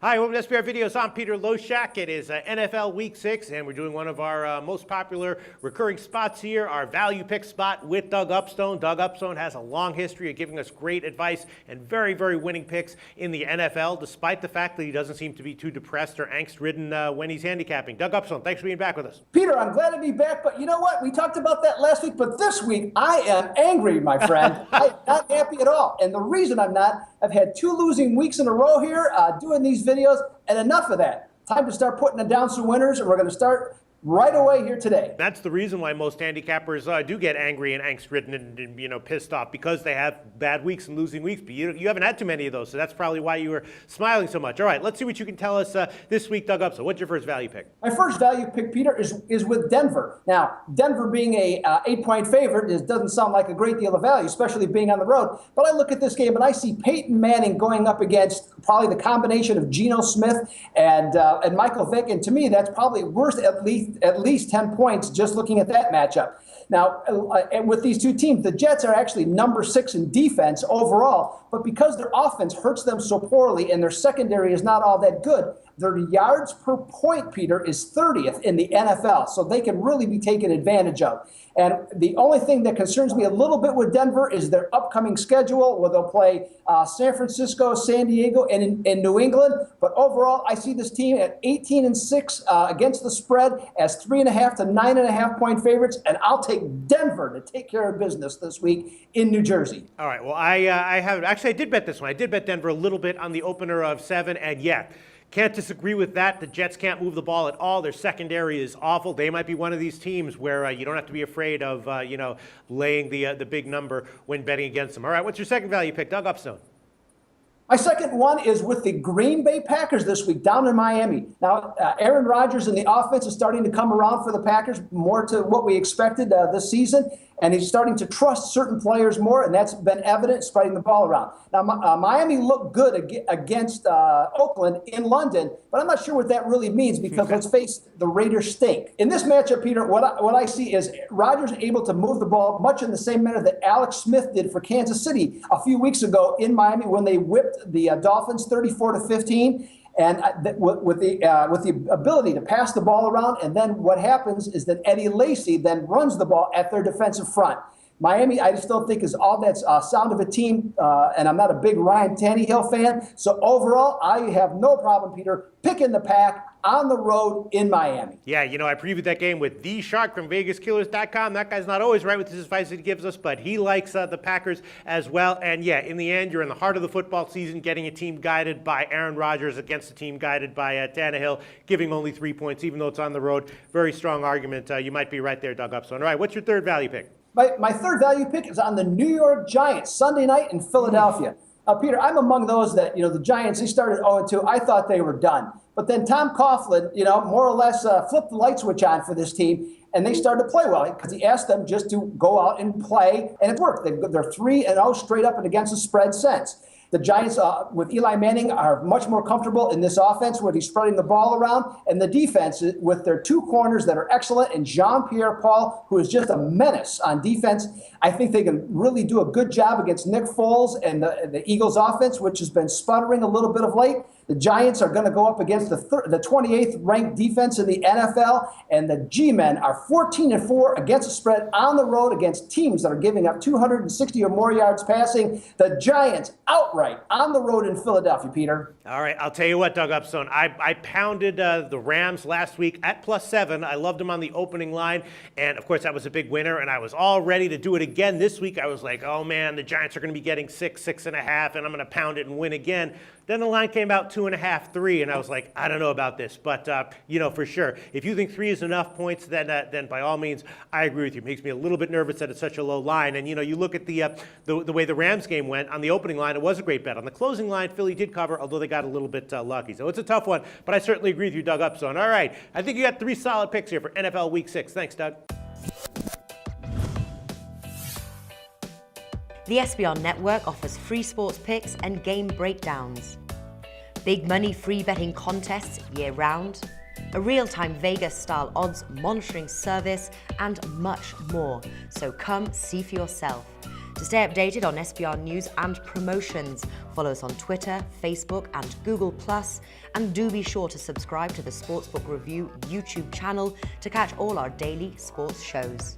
Hi, welcome to SBR Videos. I'm Peter Loshak. It is NFL Week 6, and we're doing one of our most popular recurring spots here, our value pick spot with Doug Upstone. Doug Upstone has a long history of giving us great advice and very, very winning picks in the NFL, despite the fact that he doesn't seem to be too depressed or angst-ridden when he's handicapping. Doug Upstone, thanks for being back with us. Peter, I'm glad to be back, but you know what? We talked about that last week, but this week I am angry, my friend. I'm not happy at all. And the reason I'm not, I've had 2 losing weeks in a row here doing these videos, and enough of that. Time to start putting down some winners, and we're going to start right away here today. That's the reason why most handicappers do get angry and angst-ridden and pissed off, because they have bad weeks and losing weeks. But you haven't had too many of those, so that's probably why you were smiling so much. All right, let's see what you can tell us this week, Doug Upson. What's your first value pick? My first value pick, Peter, is with Denver. Now, Denver being a 8-point favorite doesn't sound like a great deal of value, especially being on the road. But I look at this game and I see Peyton Manning going up against probably the combination of Geno Smith and Michael Vick, and to me, that's probably worth at least 10 points just looking at that matchup. Now, with these two teams, the Jets are actually number 6 in defense overall, but because their offense hurts them so poorly and their secondary is not all that good, their yards per point, Peter, is 30th in the NFL, so they can really be taken advantage of. And the only thing that concerns me a little bit with Denver is their upcoming schedule, where they'll play San Francisco, San Diego, and in New England. But overall, I see this team at 18-6 against the spread as 3.5 to 9.5 point favorites, and I'll take Denver to take care of business this week in New Jersey. All right. Well, I did bet this one. I did bet Denver a little bit on the opener of 7, and yeah. Can't disagree with that. The Jets can't move the ball at all. Their secondary is awful. They might be one of these teams where you don't have to be afraid of, laying the big number when betting against them. All right, what's your second value pick, Doug Upstone? My second one is with the Green Bay Packers this week down in Miami. Now, Aaron Rodgers and the offense is starting to come around for the Packers, more to what we expected this season. And he's starting to trust certain players more, and that's been evident spreading the ball around. Now, Miami looked good against Oakland in London, but I'm not sure what that really means because let's face it, the Raiders stink. In this matchup, Peter, what I see is Rodgers able to move the ball much in the same manner that Alex Smith did for Kansas City a few weeks ago in Miami when they whipped the Dolphins 34-15. And with the ability to pass the ball around, and then what happens is that Eddie Lacy then runs the ball at their defensive front. Miami, I just don't think is all that sound of a team, and I'm not a big Ryan Tannehill fan. So overall, I have no problem, Peter, picking the Pack on the road in Miami. Yeah, I previewed that game with the Shark from VegasKillers.com. That guy's not always right with his advice that he gives us, but he likes the Packers as well. And yeah, in the end, you're in the heart of the football season, getting a team guided by Aaron Rodgers against a team guided by Tannehill, giving only 3 points, even though it's on the road. Very strong argument. You might be right there, Doug Upstone. All right, what's your third value pick? My third value pick is on the New York Giants, Sunday night in Philadelphia. Peter, I'm among those that, the Giants, they started 0-2. I thought they were done. But then Tom Coughlin, more or less flipped the light switch on for this team, and they started to play well because he asked them just to go out and play, and it worked. They're 3-0 straight up and against the spread since. The Giants, with Eli Manning, are much more comfortable in this offense where he's spreading the ball around. And the defense, with their 2 corners that are excellent, and Jean-Pierre Paul, who is just a menace on defense, I think they can really do a good job against Nick Foles and the Eagles' offense, which has been sputtering a little bit of late. The Giants are going to go up against the 28th ranked defense in the NFL, and the G-men are 14-4 against the spread on the road against teams that are giving up 260 or more yards passing. The Giants outright on the road in Philadelphia, Peter. All right, I'll tell you what, Doug Upstone. I pounded the Rams last week at +7. I loved them on the opening line, and of course that was a big winner, and I was all ready to do it again this week. I was like, oh man, the Giants are going to be getting 6, 6.5, and I'm going to pound it and win again. Then the line came out 2.5, 3, and I was like, I don't know about this, but for sure, if you think 3 is enough points, then by all means, I agree with you. It makes me a little bit nervous that it's such a low line. And you look at the way the Rams game went on the opening line, it was a great bet. On the closing line, Philly did cover, although they got a little bit lucky. So it's a tough one, but I certainly agree with you, Doug Upstone. All right, I think you got 3 solid picks here for NFL Week 6. Thanks, Doug. The SBR Network offers free sports picks and game breakdowns, big money free betting contests year-round, a real-time Vegas-style odds monitoring service, and much more. So come see for yourself. To stay updated on SBR news and promotions, follow us on Twitter, Facebook, and Google+, and do be sure to subscribe to the Sportsbook Review YouTube channel to catch all our daily sports shows.